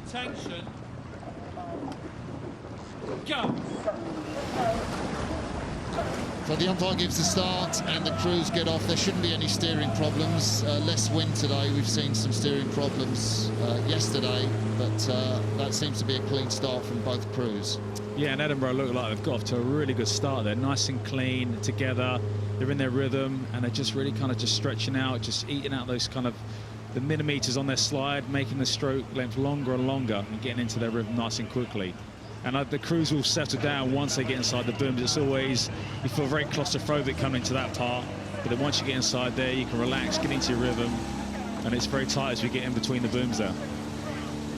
Attention. Go. So the umpire gives the start and the crews get off. There shouldn't be any steering problems. Less wind today. We've seen some steering problems yesterday, but that seems to be a clean start from both crews. Yeah, and Edinburgh look like they've got off to a really good start. They're nice and clean together. They're in their rhythm, and they're just really kind of just stretching out, just eating out those kind of the millimeters on their slide, making the stroke length longer and longer and getting into their rhythm nice and quickly. And the crews will settle down once they get inside the booms. It's always, you feel very claustrophobic coming to that part, but then once you get inside there, you can relax, get into your rhythm, and it's very tight as we get in between the booms there.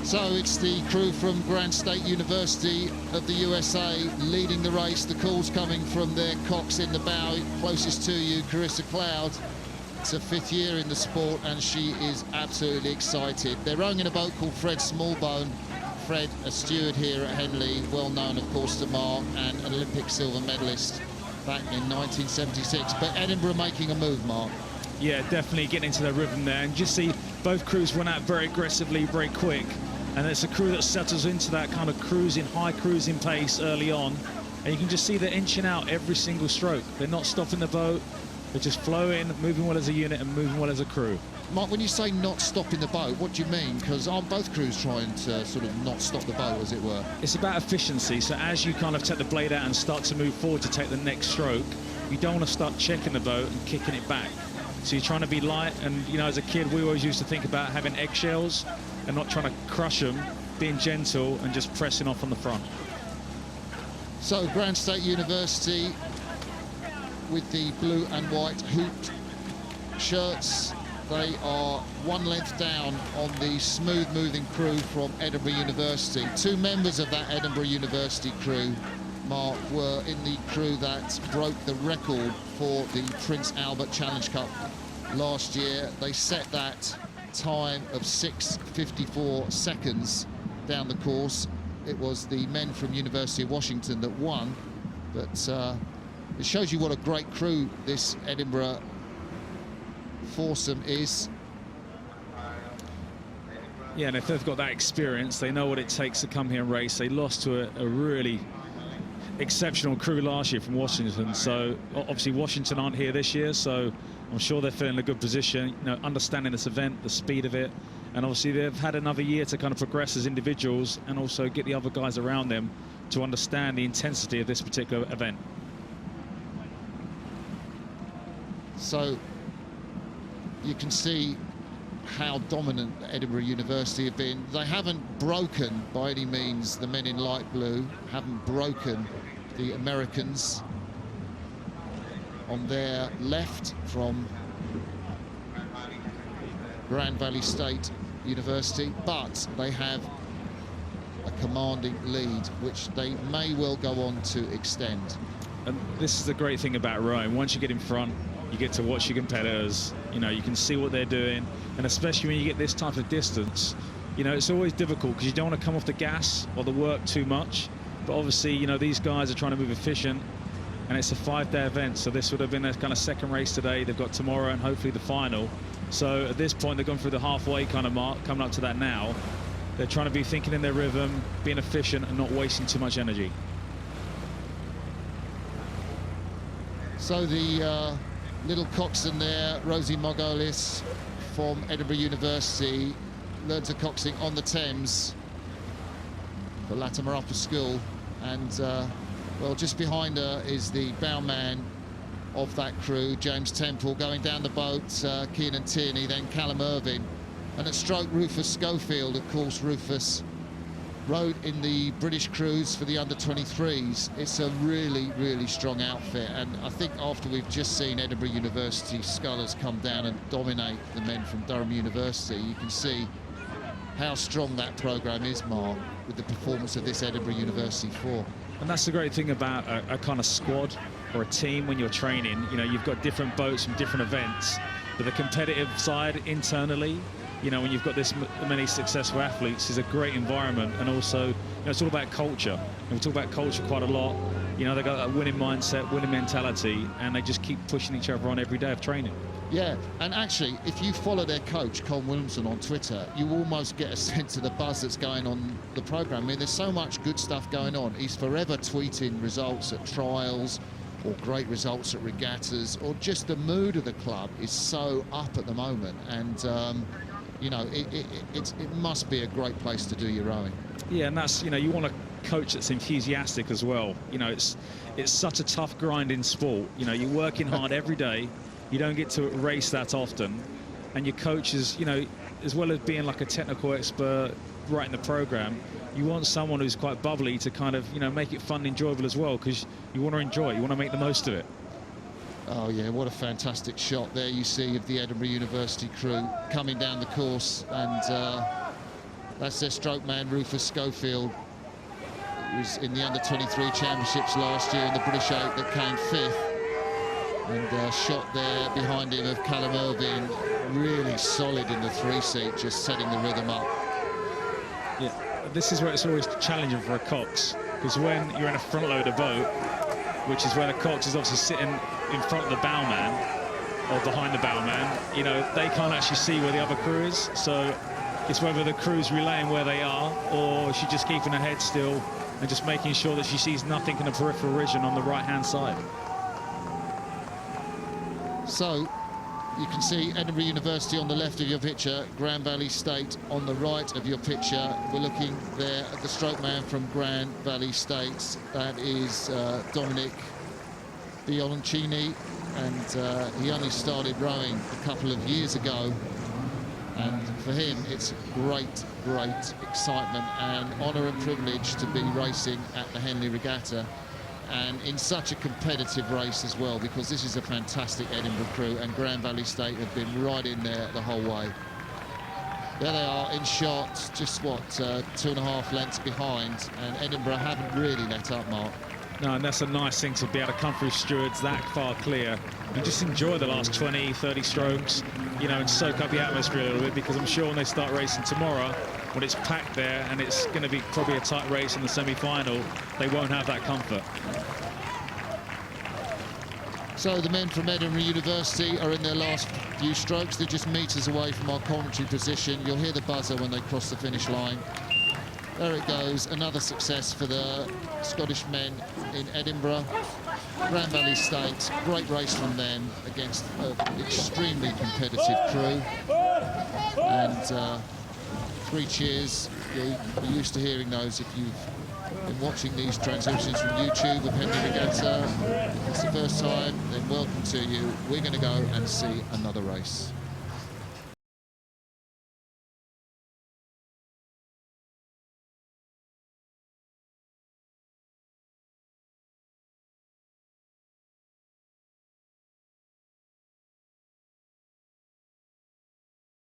So it's the crew from Grand State University of the USA leading the race. The call's coming from their cocks in the bow. Closest to you, Carissa Cloud. It's her 5th year in the sport, and she is absolutely excited. They're rowing in a boat called Fred Smallbone. Fred, a steward here at Henley, well known, of course, to Mark, and an Olympic silver medalist back in 1976. But Edinburgh making a move, Mark. Yeah, definitely getting into their rhythm there. And just see both crews run out very aggressively, very quick. And it's a crew that settles into that kind of cruising, high cruising pace early on. And you can just see they're inching out every single stroke. They're not stopping the boat. They're just flowing, moving well as a unit and moving well as a crew. Mark, when you say not stopping the boat, what do you mean? Because aren't both crews trying to sort of not stop the boat, as it were? It's about efficiency. So as you kind of take the blade out and start to move forward to take the next stroke, you don't want to start checking the boat and kicking it back. So you're trying to be light, and you know, as a kid, we always used to think about having eggshells and not trying to crush them, being gentle and just pressing off on the front. So Grand State University with the blue and white hooped shirts. They are one length down on the smooth-moving crew from Edinburgh University. 2 members of that Edinburgh University crew, Mark, were in the crew that broke the record for the Prince Albert Challenge Cup last year. They set that time of 6:54 seconds down the course. It was the men from University of Washington that won, but it shows you what a great crew this Edinburgh foursome is. Yeah, and if they've got that experience, they know what it takes to come here and race. They lost to a really exceptional crew last year from Washington, so obviously Washington aren't here this year, so I'm sure they're feeling in a good position, you know, understanding this event, the speed of it, and obviously they've had another year to kind of progress as individuals and also get the other guys around them to understand the intensity of this particular event. So you can see how dominant Edinburgh University have been. They haven't broken by any means, the men in light blue, haven't broken the Americans on their left from Grand Valley State University, but they have a commanding lead, which they may well go on to extend. And this is the great thing about rowing. Once you get in front, you get to watch your competitors, you know, you can see what they're doing, and especially when you get this type of distance, you know, it's always difficult because you don't want to come off the gas or the work too much, but obviously, you know, these guys are trying to move efficient, and it's a 5-day event, so this would have been a kind of second race today. They've got tomorrow and hopefully the final. So at this point, they've gone through the halfway kind of mark, coming up to that now. They're trying to be thinking in their rhythm, being efficient and not wasting too much energy. So the little coxswain there, Rosie Margolis from Edinburgh University, learned to coxing on the Thames for Latimer Upper School, and well, just behind her is the bowman of that crew, James Temple, going down the boat, Keenan Tierney, then Callum Irvine, and at stroke Rufus Schofield. Of course, Rufus rode in the British crews for the under-23s. It's a really, really strong outfit, and I think after we've just seen Edinburgh University scullers come down and dominate the men from Durham University, you can see how strong that program is, Mark, with the performance of this Edinburgh University 4. And that's the great thing about a kind of squad or a team when you're training. You know, you've got different boats from different events, but the competitive side internally, you know, when you've got this many successful athletes, is a great environment. And also, you know, it's all about culture. And we talk about culture quite a lot. You know, they've got a winning mindset, winning mentality, and they just keep pushing each other on every day of training. Yeah, and actually, if you follow their coach, Colin Williamson, on Twitter, you almost get a sense of the buzz that's going on the programme. I mean, there's so much good stuff going on. He's forever tweeting results at trials or great results at regattas, or just the mood of the club is so up at the moment. And, you know, it must be a great place to do your rowing. Yeah, and that's, you know, you want a coach that's enthusiastic as well. You know, it's such a tough grinding sport. You know, you're working hard every day. You don't get to race that often, and your coach is, you know, as well as being like a technical expert writing the program, you want someone who's quite bubbly to kind of, you know, make it fun and enjoyable as well, because you want to enjoy it, you want to make the most of it. Oh yeah, what a fantastic shot there you see of the Edinburgh University crew coming down the course, and that's their stroke man, Rufus Schofield, who was in the under-23 championships last year in the British 8 that came 5th. And shot there behind him of Callum Irving, really solid in the 3-seat, just setting the rhythm up. Yeah, this is where it's always challenging for a cox, because when you're in a front-loader boat, which is where the cox is obviously sitting in front of the bowman or behind the bowman, you know, they can't actually see where the other crew is. So it's whether the crew's relaying where they are, or she's just keeping her head still and just making sure that she sees nothing in the peripheral region on the right-hand side. So you can see Edinburgh University on the left of your picture, Grand Valley State on the right of your picture. We're looking there at the stroke man from Grand Valley State. That is Dominic Bioloncini, and he only started rowing a couple of years ago. And for him, it's great excitement and honour and privilege to be racing at the Henley Regatta, and in such a competitive race as well, because this is a fantastic Edinburgh crew, and Grand Valley State have been right in there the whole way. There they are in shot, just what, 2.5 lengths behind, and Edinburgh haven't really let up, Mark. No, and that's a nice thing to be able to come through stewards that far clear and just enjoy the last 20, 30 strokes, you know, and soak up the atmosphere a little bit, because I'm sure when they start racing tomorrow, when it's packed there and it's going to be probably a tight race in the semi-final, they won't have that comfort. So the men from Edinburgh University are in their last few strokes. They're just meters away from our commentary position. You'll hear the buzzer when they cross the finish line. There it goes, another success for the Scottish men in Edinburgh. Grand Valley State, great race from them against an extremely competitive crew. And 3 cheers. You're used to hearing those if you've been watching these transmissions from YouTube of Henley Regatta. If it's the first time, then welcome to you. We're going to go and see another race.